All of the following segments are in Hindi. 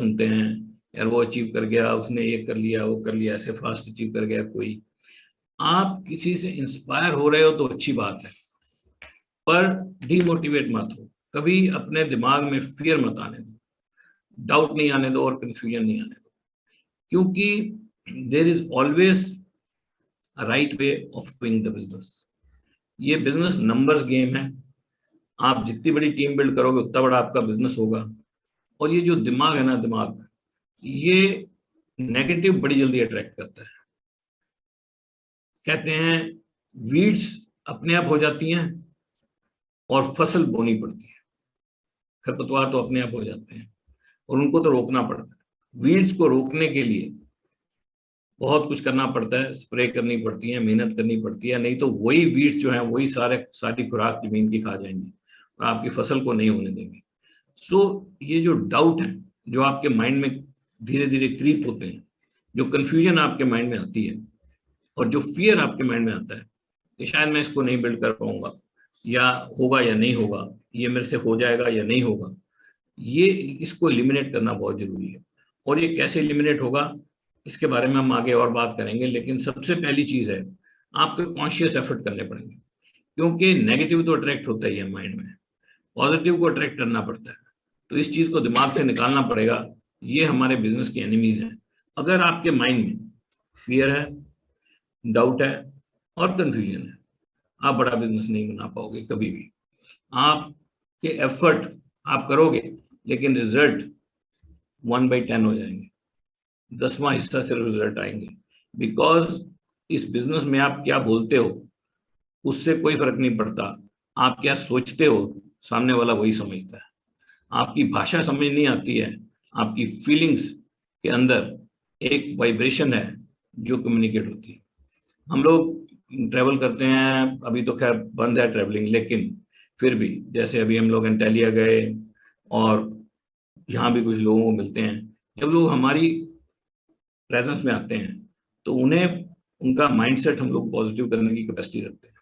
सुनते हैं, यार वो अचीव कर गया, उसने ये कर लिया, वो कर लिया, ऐसे फास्ट अचीव कर गया कोई। आप किसी से इंस्पायर हो रहे हो तो अच्छी बात है, पर डीमोटिवेट मत हो। कभी अपने दिमाग में फियर मत आने दो, डाउट नहीं आने दो और कंफ्यूजन नहीं आने दो, क्योंकि there is always a right way of doing the business. ये बिजनेस नंबर्स गेम है। आप जितनी बड़ी टीम बिल्ड करोगे उतना बड़ा आपका बिजनेस होगा। और ये जो दिमाग है ना, दिमाग ये नेगेटिव बड़ी जल्दी अट्रैक्ट करता है। कहते हैं वीड्स अपने आप हो जाती हैं और फसल बोनी पड़ती है। खरपतवार तो अपने आप हो जाते हैं और उनको तो रोकना पड़ता है। वीड्स को रोकने के लिए बहुत कुछ करना पड़ता है, स्प्रे करनी पड़ती है, मेहनत करनी पड़ती है, नहीं तो वही वीड्स जो है वही सारी खुराक जमीन की खा जाएंगी और आपकी फसल को नहीं होने देंगे। सो ये जो डाउट है, जो आपके माइंड में धीरे धीरे क्रीप होते हैं, जो कंफ्यूजन आपके माइंड में आती है और जो फियर आपके माइंड में आता है कि शायद मैं इसको नहीं बिल्ड कर पाऊंगा, या होगा या नहीं होगा, ये मेरे से हो जाएगा या नहीं होगा, ये इसको एलिमिनेट करना बहुत जरूरी है। और ये कैसे एलिमिनेट होगा इसके बारे में हम आगे और बात करेंगे, लेकिन सबसे पहली चीज है आपको कॉन्शियस एफर्ट करने पड़ेंगे, क्योंकि नेगेटिव तो अट्रैक्ट होता ही है माइंड में, पॉजिटिव को अट्रैक्ट करना पड़ता है। तो इस चीज को दिमाग से निकालना पड़ेगा। ये हमारे बिजनेस की एनिमीज हैं। अगर आपके माइंड में फियर है, डाउट है और कंफ्यूजन है, आप बड़ा बिजनेस नहीं बना पाओगे कभी भी। आपके एफर्ट आप करोगे लेकिन रिजल्ट 1/10 हो जाएंगे, 10वां हिस्सा सिर्फ रिजल्ट आएंगे। बिकॉज इस बिजनेस में आप क्या बोलते हो उससे कोई फर्क नहीं पड़ता, आप क्या सोचते हो सामने वाला वही समझता है। आपकी भाषा समझ नहीं आती है, आपकी फीलिंग्स के अंदर एक वाइब्रेशन है जो कम्युनिकेट होती है। हम लोग ट्रेवल करते हैं, अभी तो खैर बंद है ट्रेवलिंग, लेकिन फिर भी जैसे अभी हम लोग एंटेलिया गए और यहाँ भी कुछ लोगों को मिलते हैं। जब लोग हमारी प्रेजेंस में आते हैं तो उन्हें उनका माइंडसेट हम लोग पॉजिटिव करने की कैपेसिटी रखते हैं।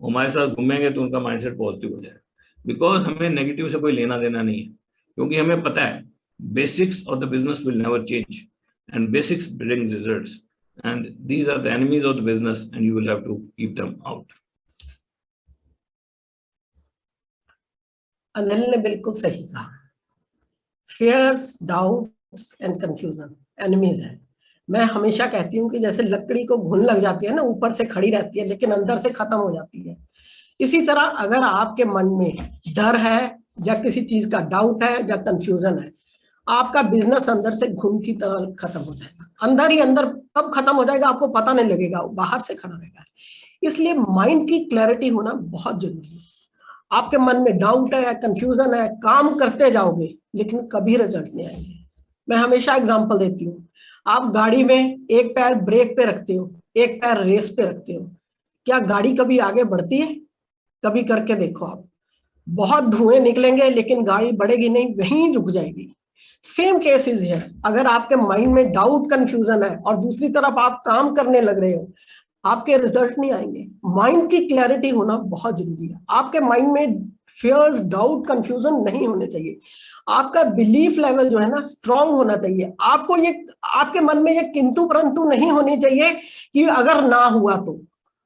वो हमारे साथ घूमेंगे तो उनका माइंडसेट पॉजिटिव हो जाएगा, बिकॉज हमें नेगेटिव से कोई लेना देना नहीं है, क्योंकि हमें पता है basics of the business will never change and basics bring results and these are the enemies of the business and you will have to keep them out. Anil ने बिल्कुल सही कहा। Fears, doubts and confusion enemies है। मैं हमेशा कहती हूँ कि जैसे लकड़ी को घुन लग जाती है ना, ऊपर से खड़ी रहती है लेकिन अंदर से खत्म हो जाती है, इसी तरह अगर आपके मन में डर है या किसी चीज का डाउट है या कंफ्यूजन है, आपका बिजनेस अंदर से घुन की तरह खत्म हो जाएगा। अंदर ही अंदर कब खत्म हो जाएगा आपको पता नहीं लगेगा, बाहर से खड़ा रहेगा। इसलिए माइंड की क्लैरिटी होना बहुत जरूरी है। आपके मन में डाउट है, कंफ्यूजन है, काम करते जाओगे लेकिन कभी रिजल्ट नहीं आएंगे। मैं हमेशा एग्जांपल देती हूँ, आप गाड़ी में एक पैर ब्रेक पे रखते हो, एक पैर रेस पे रखते हो, क्या गाड़ी कभी आगे बढ़ती है? कभी करके देखो आप, बहुत धुएं निकलेंगे लेकिन गाड़ी बढ़ेगी नहीं, वहीं रुक जाएगी। सेम केसेस है, अगर आपके माइंड में डाउट कंफ्यूजन है और दूसरी तरफ आप काम करने लग रहे हो, आपके रिजल्ट नहीं आएंगे। माइंड की क्लैरिटी होना बहुत जरूरी है। आपके माइंड में फियर्स, डाउट, कंफ्यूजन नहीं होने चाहिए। आपका बिलीफ लेवल जो है ना स्ट्रांग होना चाहिए। आपको ये, आपके मन में ये किंतु परंतु नहीं होनी चाहिए कि अगर ना हुआ तो।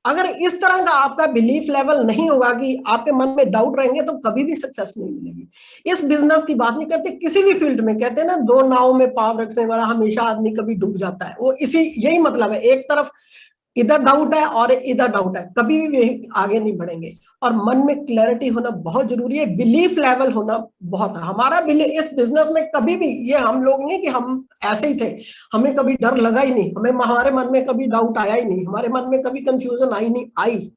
अगर इस तरह का आपका बिलीफ लेवल नहीं होगा कि आपके मन में डाउट रहेंगे, तो कभी भी सक्सेस नहीं मिलेगी। इस बिजनेस की बात नहीं करते, किसी भी फील्ड में कहते हैं ना, दो नाव में पाव रखने वाला हमेशा आदमी कभी डूब जाता है। वो इसी यही मतलब है, एक तरफ इधर डाउट है और इधर डाउट है, कभी भी आगे नहीं बढ़ेंगे। और मन में क्लैरिटी होना बहुत जरूरी है, बिलीफ लेवल होना बहुत है। हमारा बिलीफ इस बिजनेस में कभी भी, ये हम लोग नहीं कि हम ऐसे ही थे, हमें कभी डर लगा ही नहीं, हमारे मन में कभी डाउट आया ही नहीं, हमारे मन में कभी कंफ्यूजन आई,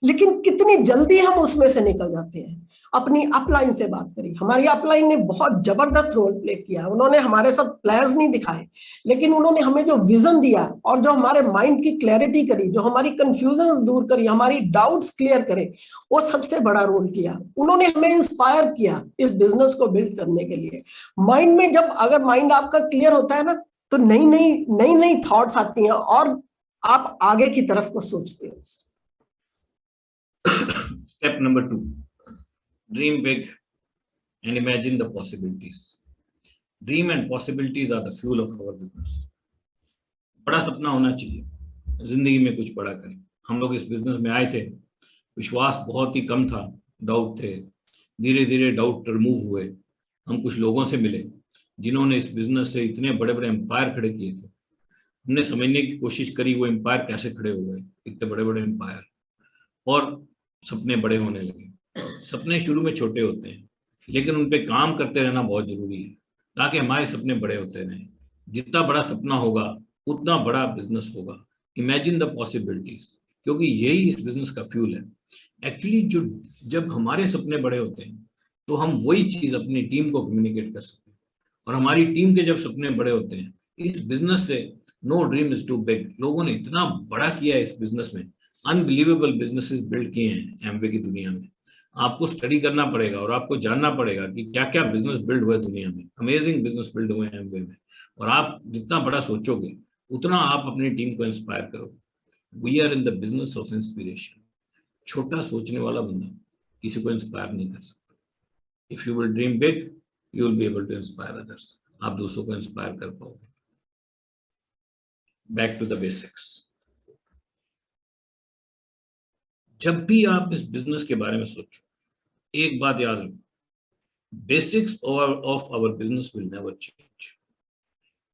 लेकिन कितनी जल्दी हम उसमें से निकल जाते हैं। अपनी अपलाइन से बात करी, हमारी अपलाइन ने बहुत जबरदस्त रोल प्ले किया। उन्होंने हमारे साथ प्लान्स नहीं दिखाए, लेकिन उन्होंने हमें जो विजन दिया और जो हमारे माइंड की क्लैरिटी करी, जो हमारी कंफ्यूजन्स दूर करी, हमारी डाउट्स क्लियर करे, वो सबसे बड़ा रोल किया। उन्होंने हमें इंस्पायर किया इस बिजनेस को बिल्ड करने के लिए। माइंड में जब, अगर माइंड आपका क्लियर होता है ना, तो नई नई थॉट्स आती हैं और आप आगे की तरफ को सोचते हो। Step number 2, dream big and imagine the possibilities. Dream and possibilities are the fuel of our business. बड़ा सपना होना चाहिए, जिंदगी में कुछ बड़ा करें। हम लोग इस बिजनेस में आए थे, विश्वास बहुत ही कम था, डाउट थे, धीरे धीरे डाउट रिमूव हुए। हम कुछ लोगों से मिले जिन्होंने इस बिजनेस से इतने बड़े बड़े एम्पायर खड़े किए थे। हमने समझने की कोशिश करी वो एम्पायर कैसे खड़े हो गए, इतने बड़े बड़े एम्पायर, और सपने बड़े होने लगे। सपने शुरू में छोटे होते हैं, लेकिन उन पे काम करते रहना बहुत जरूरी है ताकि हमारे सपने बड़े होते रहें। जितना बड़ा सपना होगा उतना बड़ा बिजनेस होगा। इमेजिन द पॉसिबिलिटीज, क्योंकि यही इस बिजनेस का फ्यूल है। एक्चुअली जो जब हमारे सपने बड़े होते हैं तो हम वही चीज अपनी टीम को कम्युनिकेट कर सकते हैं, और हमारी टीम के जब सपने बड़े होते हैं इस बिजनेस से, no dream is too big. लोगों ने इतना बड़ा किया है इस बिजनेस में, अनबिलीवेबल बिजनेसेस बिल्ड किए हैं एमवे की दुनिया में। आपको स्टडी करना पड़ेगा और आपको जानना पड़ेगा कि क्या क्या बिजनेस बिल्ड हुए दुनिया में। अमेजिंग बिजनेस बिल्ड हुए हैं एमवे में, और आप जितना बड़ा सोचोगे उतना आप अपनी टीम को इंस्पायर करोगे। We are in the business of inspiration. छोटा सोचने वाला बंदा किसी को इंस्पायर नहीं कर सकता। If you will dream big, you will be able to inspire others. आप दूसरों को इंस्पायर कर पाओगे। Back to the basics. जब भी आप इस बिजनेस के बारे में सोचो, एक बात याद रखो, basics of our business will never change.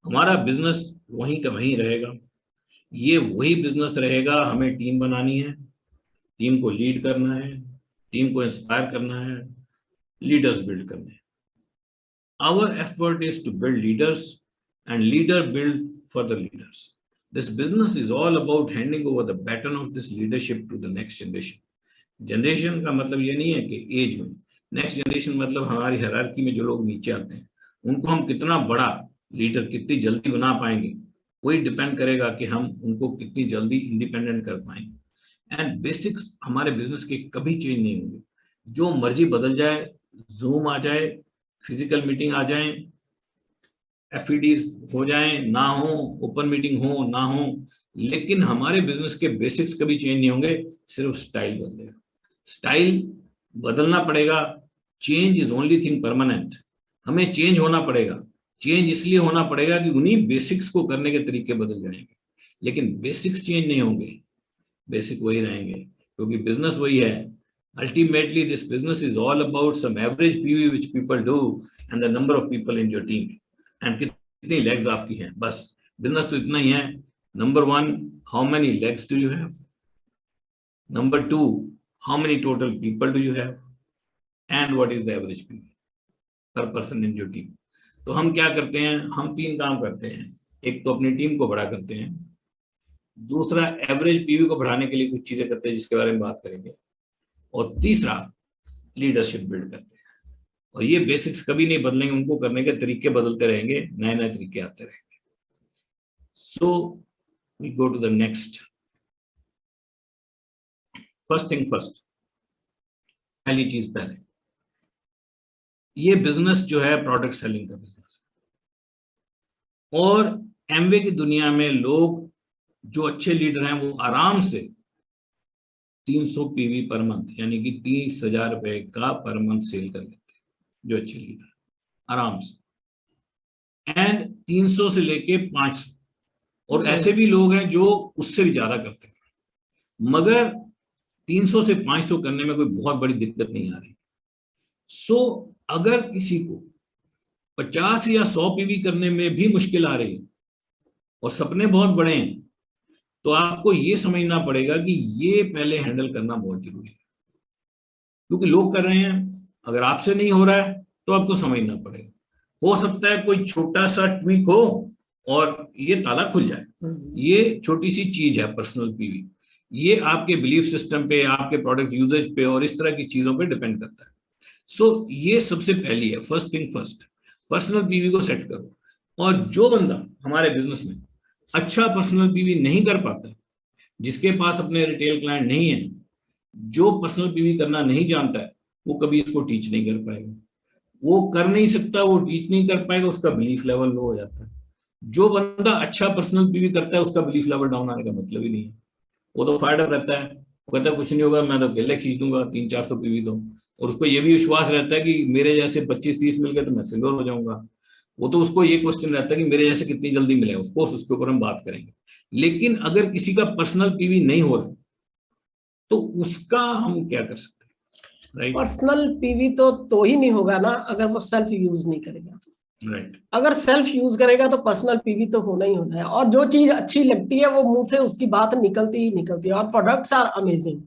हमारा बिजनेस वहीं का वहीं रहेगा, ये वही बिजनेस रहेगा। हमें टीम बनानी है, टीम को लीड करना है, टीम को इंस्पायर करना है, लीडर्स बिल्ड करने हैं। Our effort is to build leaders and leader build for the leaders. This business is all about handing over the baton of this leadership to the next generation. Generation का मतलब ये नहीं है कि एज में, नेक्स्ट जनरेशन मतलब हमारी हायरार्की में जो लोग नीचे आते हैं उनको हम कितना बड़ा लीडर कितनी जल्दी बना पाएंगे, वही डिपेंड करेगा कि हम उनको कितनी जल्दी इंडिपेंडेंट कर पाएंगे। एंड बेसिक्स हमारे बिजनेस के कभी चेंज नहीं होंगे। जो मर्जी बदल जाए, जूम आ जाए, फिजिकल मीटिंग आ जाए, एफईडीज हो जाए ना हो, ओपन मीटिंग हो ना हो, लेकिन हमारे बिजनेस के बेसिक्स कभी चेंज नहीं होंगे, सिर्फ स्टाइल बदलेगा। स्टाइल बदलना पड़ेगा। Change is only thing permanent. हमें चेंज होना पड़ेगा। चेंज इसलिए होना पड़ेगा कि उन्हीं बेसिक्स को करने के तरीके बदल जाएंगे, लेकिन बेसिक्स चेंज नहीं होंगे, बेसिक वही रहेंगे, क्योंकि बिजनेस वही है। Ultimately, this business is all about some average PV which people do and the number of people in your team and कितनी legs आपकी हैं। बस बिजनेस तो इतना ही है। Number 1, how many legs do you have? Number 2, how many total people do you have? And what is the average PV per person in your team? तो हम क्या करते हैं, हम 3 काम करते हैं। एक तो अपनी टीम को बड़ा करते हैं, दूसरा एवरेज पीवी को बढ़ाने के लिए कुछ चीजें करते हैं जिसके बारे में बात करेंगे, और तीसरा लीडरशिप बिल्ड करते हैं। और ये बेसिक्स कभी नहीं बदलेंगे, उनको करने के तरीके बदलते रहेंगे, नए नए तरीके आते रहेंगे। So we go to the next. First thing first, पहली चीज पहले, ये बिजनेस जो है प्रोडक्ट सेलिंग का बिजनेस, और एमवे की दुनिया में लोग जो अच्छे लीडर हैं वो आराम से 300 पीवी पर मंथ, यानी कि 30,000 रुपए का पर मंथ सेल कर लेते हैं जो अच्छे लीडर, आराम से। एंड 300 से लेके 500, और ऐसे भी लोग हैं जो उससे भी ज्यादा करते हैं, मगर 300 से 500 करने में कोई बहुत बड़ी दिक्कत नहीं आ रही। सो अगर किसी को 50 या 100 पीवी करने में भी मुश्किल आ रही है और सपने बहुत बड़े हैं, तो आपको ये समझना पड़ेगा कि ये पहले हैंडल करना बहुत जरूरी है, क्योंकि लोग कर रहे हैं। अगर आपसे नहीं हो रहा है तो आपको समझना पड़ेगा। हो सकता है कोई छोटा सा ट्वीक हो और ये ताला खुल जाए। ये छोटी सी चीज है पर्सनल पीवी, ये आपके बिलीफ सिस्टम पे, आपके प्रोडक्ट यूजेज पे और इस तरह की चीजों पे डिपेंड करता है। सो ये सबसे पहली है, first thing first, personal PV को सेट करो। और जो बंदा हमारे बिजनेस में अच्छा पर्सनल पीवी नहीं कर पाता, जिसके पास अपने रिटेल क्लाइंट नहीं है, जो पर्सनल पीवी करना नहीं जानता है, वो कभी इसको टीच नहीं कर पाएगा। वो कर नहीं सकता, वो टीच नहीं कर पाएगा, उसका बिलीफ लेवल लो हो जाता है। जो बंदा अच्छा पर्सनल पीवी करता है उसका बिलीफ लेवल डाउन आने का मतलब ही नहीं है। वो तो फायदा रहता है, वो कहता है कुछ नहीं होगा, मैं तो अकेले खींच दूंगा, 300-400 पीवी दो, और उसको ये भी विश्वास रहता है कि मेरे जैसे 25-30 मिल गए तो मैं सिल्वर हो जाऊंगा। वो तो उसको ये क्वेश्चन रहता है कि मेरे जैसे कितनी जल्दी मिले, ऑफ कोर्स उसके ऊपर हम बात करेंगे। लेकिन अगर किसी का पर्सनल पीवी नहीं हो रहा तो उसका हम क्या कर सकते हैं, राइट? पर्सनल पीवी तो ही नहीं होगा ना अगर वो सेल्फ यूज नहीं करेगा। राइट। अगर सेल्फ यूज करेगा तो पर्सनल पीवी तो होना ही होना है, और जो चीज अच्छी लगती है वो मुंह से उसकी बात निकलती ही निकलती है। और प्रोडक्ट्स आर अमेजिंग,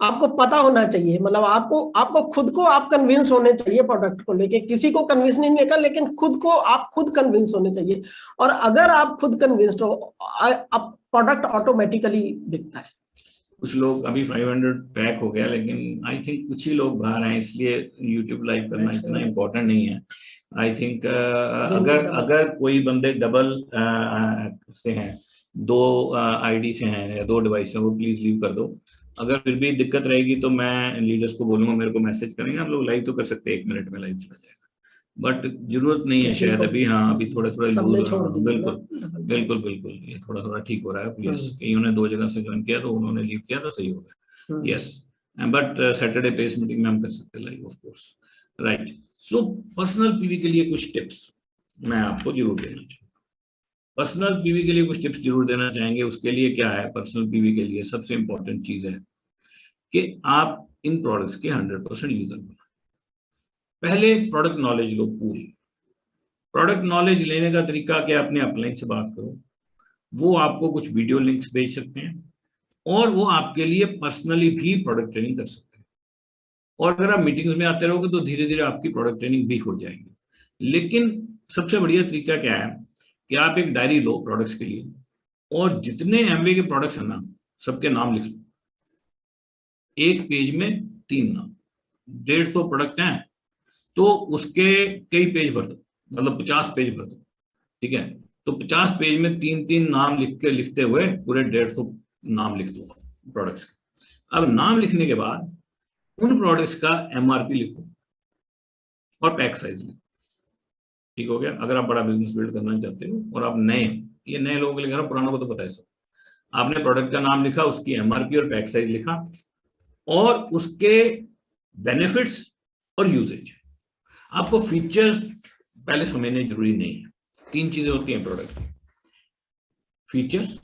आपको पता होना चाहिए, मतलब आपको खुद को आप कन्विंस होने चाहिए प्रोडक्ट को लेके, किसी को कन्विंस नहीं लेगा, लेकिन खुद को आप खुद कन्विंस होने चाहिए। और अगर आप खुद कन्विंस्ड हो, प्रोडक्ट ऑटोमेटिकली बिकता है। कुछ लोग अभी 500 पैक हो गया, लेकिन आई थिंक कुछ ही लोग बाहर आए, इसलिए यूट्यूब लाइव करना इतना इम्पोर्टेंट नहीं है। आई थिंक अगर कोई बंदे डबल से हैं, 2 आईडी से हैं या 2 डिवाइस से, वो प्लीज लीव कर दो। अगर फिर भी दिक्कत रहेगी तो मैं लीडर्स को बोलूंगा, मेरे को मैसेज करेंगे, आप लोग लाइव तो कर सकते हैं, 1 मिनट में लाइव चला जाएगा, बट जरूरत नहीं है शायद अभी। हाँ, अभी थोड़ा थोड़ा लूज, बिल्कुल बिल्कुल बिल्कुल, ये थोड़ा थोड़ा ठीक हो रहा है। यस, कईयों ने 2 जगह से ज्वाइन किया तो उन्होंने लीव किया तो सही हो गया। Yes, but Saturday pace meeting में हम कर सकते हैं live, of course, right. So personal PV के लिए कुछ टिप्स मैं आपको जरूर देना चाहूँगा। पर्सनल पीवी के लिए कुछ टिप्स जरूर देना चाहेंगे। उसके लिए क्या है, पर्सनल पीवी के लिए सबसे इंपॉर्टेंट चीज है कि आप इन प्रोडक्ट्स के 100% यूजर बनो। पहले प्रोडक्ट नॉलेज लो पूरी। प्रोडक्ट नॉलेज लेने का तरीका क्या, अपने अपलाइन से बात करो, वो आपको कुछ वीडियो लिंक्स भेज सकते हैं, और वो आपके लिए पर्सनली भी प्रोडक्ट ट्रेनिंग कर सकते हैं। और अगर आप मीटिंग्स में आते रहोगे तो धीरे धीरे आपकी प्रोडक्ट ट्रेनिंग भी हो जाएगी। लेकिन सबसे बढ़िया तरीका क्या है कि आप एक डायरी लो प्रोडक्ट्स के लिए, और जितने एमवे के प्रोडक्ट्स हैं ना, सबके नाम लिख लो। एक पेज में 3 नाम, 150 प्रोडक्ट हैं तो उसके कई पेज भर दो, मतलब 50 पेज भर दो, ठीक है? तो 50 पेज में 3-3 नाम लिखते हुए पूरे 150 नाम लिख दो प्रोडक्ट्स के। अब नाम लिखने के बाद उन प्रोडक्ट्स का एमआरपी लिखो और पैक साइज लिखो। ठीक हो गया? अगर आप बड़ा बिजनेस बिल्ड करना चाहते हो और आप नए, ये नए लोगों के लिए कह रहा हूं, पुरानों को तो पता है सब। आपने प्रोडक्ट का नाम लिखा, उसकी एमआरपी और पैक साइज लिखा, और उसके बेनिफिट्स और यूजेज। आपको फीचर्स पहले समझने जरूरी नहीं है। 3 चीजें होती हैं प्रोडक्ट की, features,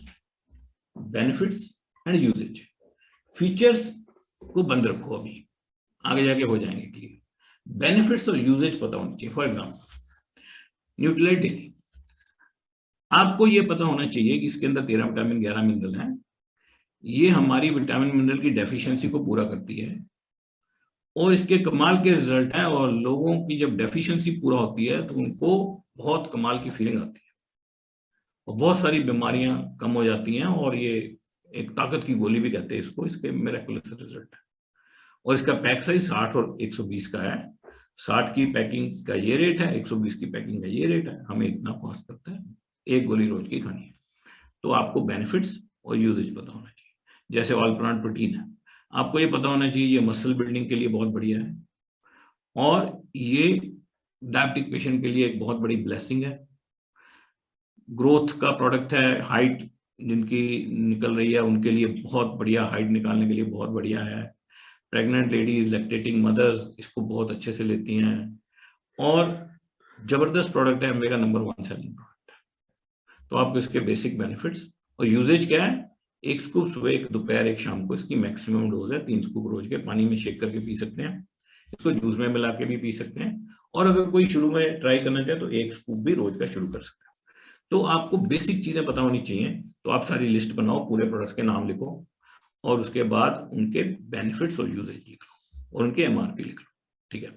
benefits and usages. Features को बंद रखो, अभी आगे जाके हो जाएंगे क्लियर। बेनिफिट्स और यूजेज पता होनी चाहिए। फॉर एग्जाम्पल न्यूट्रीलाइट डेली, आपको ये पता होना चाहिए कि इसके अंदर 13 विटामिन 11 मिनरल हैं। ये हमारी विटामिन मिनरल की डेफिशिएंसी को पूरा करती है, और इसके कमाल के रिजल्ट हैं। और लोगों की जब डेफिशिएंसी पूरा होती है तो उनको बहुत कमाल की फीलिंग आती है, और बहुत सारी बीमारियां कम हो जाती हैं। और ये एक ताकत की गोली भी कहते हैं इसको, इसके मिरेकुलस रिजल्ट है। और इसका पैक साइज 60 और 120 का है। 60 की पैकिंग का ये रेट है, 120 की पैकिंग का ये रेट है। हमें इतना कॉस्ट करता है, 1 गोली रोज की खानी है। तो आपको बेनिफिट्स और यूजेज पता होना चाहिए। जैसे ऑल प्लांट प्रोटीन है, आपको ये पता होना चाहिए ये मसल बिल्डिंग के लिए बहुत बढ़िया है, और ये डायबिटिक पेशेंट के लिए एक बहुत बड़ी ब्लेसिंग है। ग्रोथ का प्रोडक्ट है, हाइट जिनकी निकल रही है उनके लिए बहुत बढ़िया, हाइट निकालने के लिए बहुत बढ़िया है। प्रेग्नेंट लेडीज, लैक्टेटिंग मदर्स इसको बहुत अच्छे से लेती हैं, और जबरदस्त प्रोडक्ट है, एमवे का नंबर 1 सेलिंग प्रोडक्ट है। तो आपको इसके बेसिक बेनिफिट्स और यूजेज क्या है, 1 स्कूप सुबह, 1 दोपहर, 1 शाम को इसकी मैक्सिमम डोज है। 3 स्कूप रोज के पानी में शेक करके पी सकते हैं, इसको जूस में मिला के भी पी सकते हैं, और अगर कोई शुरू में ट्राई करना चाहे तो 1 स्कूप भी रोज का शुरू कर सकते हैं। तो आपको बेसिक चीजें पता होनी चाहिए। तो आप सारी लिस्ट बनाओ, पूरे प्रोडक्ट्स के नाम लिखो, और उसके बाद उनके बेनिफिट्स और यूजेज लिख लो, और उनके एमआरपी लिख लो, ठीक है?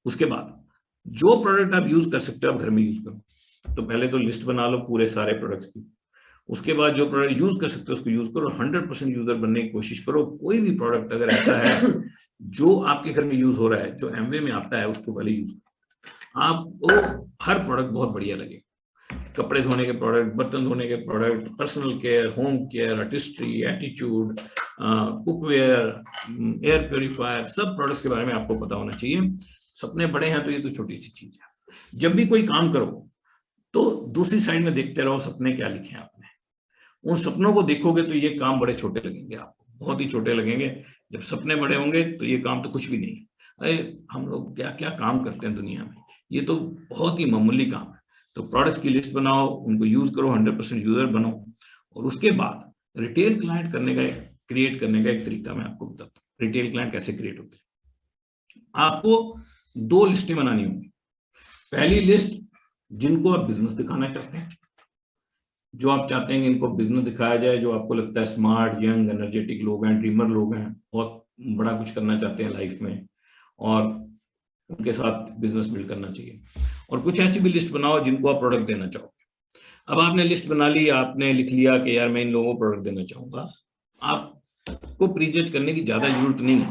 उसके बाद जो प्रोडक्ट आप यूज कर सकते हो आप घर में यूज करो। तो पहले तो लिस्ट बना लो पूरे सारे प्रोडक्ट्स की। उसके बाद जो प्रोडक्ट यूज कर सकते हो उसको यूज करो, 100% यूजर बनने की कोशिश करो। कोई भी प्रोडक्ट अगर ऐसा है जो आपके घर में यूज हो रहा है, जो एमवे में आता है, उसको पहले यूज करो। आपको हर प्रोडक्ट बहुत बढ़िया लगे। कपड़े धोने के प्रोडक्ट, बर्तन धोने के product, personal care, home care, artistry, attitude, cookware, air purifier, सब प्रोडक्ट्स के बारे में आपको पता होना चाहिए। सपने बड़े हैं तो ये तो छोटी सी चीज है। जब भी कोई काम करो तो दूसरी साइड में देखते रहो सपने क्या लिखे हैं आपने। उन सपनों को देखोगे तो ये काम बड़े छोटे लगेंगे आपको, बहुत ही छोटे लगेंगे। जब सपने बड़े होंगे तो ये काम तो कुछ भी नहीं है। अरे हम लोग क्या क्या काम करते हैं दुनिया में, ये तो बहुत ही मामूली काम है। तो प्रोडक्ट्स की लिस्ट बनाओ, उनको यूज करो, 100% यूजर बनो, और उसके बाद रिटेल क्लाइंट क्रिएट करने का एक तरीका मैं आपको बताता हूँ। रिटेल क्लाइंट कैसे क्रिएट होते हैं। आपको 2 लिस्टें बनानी होंगी। पहली लिस्ट जिनको आप बिजनेस दिखाना चाहते हैं, जो आप चाहते हैं कि इनको बिजनेस दिखाया जाए, जो आपको लगता है स्मार्ट, यंग, एनर्जेटिक लोग हैं, ड्रीमर लोग हैं, बहुत बड़ा कुछ करना चाहते हैं लाइफ में और उनके साथ बिजनेस बिल्ड करना चाहिए। और कुछ ऐसी भी लिस्ट बनाओ जिनको आप प्रोडक्ट देना चाहो। अब आपने लिस्ट बना ली, आपने लिख लिया कि यार मैं इन लोगों को प्रोडक्ट देना चाहूंगा, आपको प्रीजज करने की ज्यादा जरूरत नहीं है।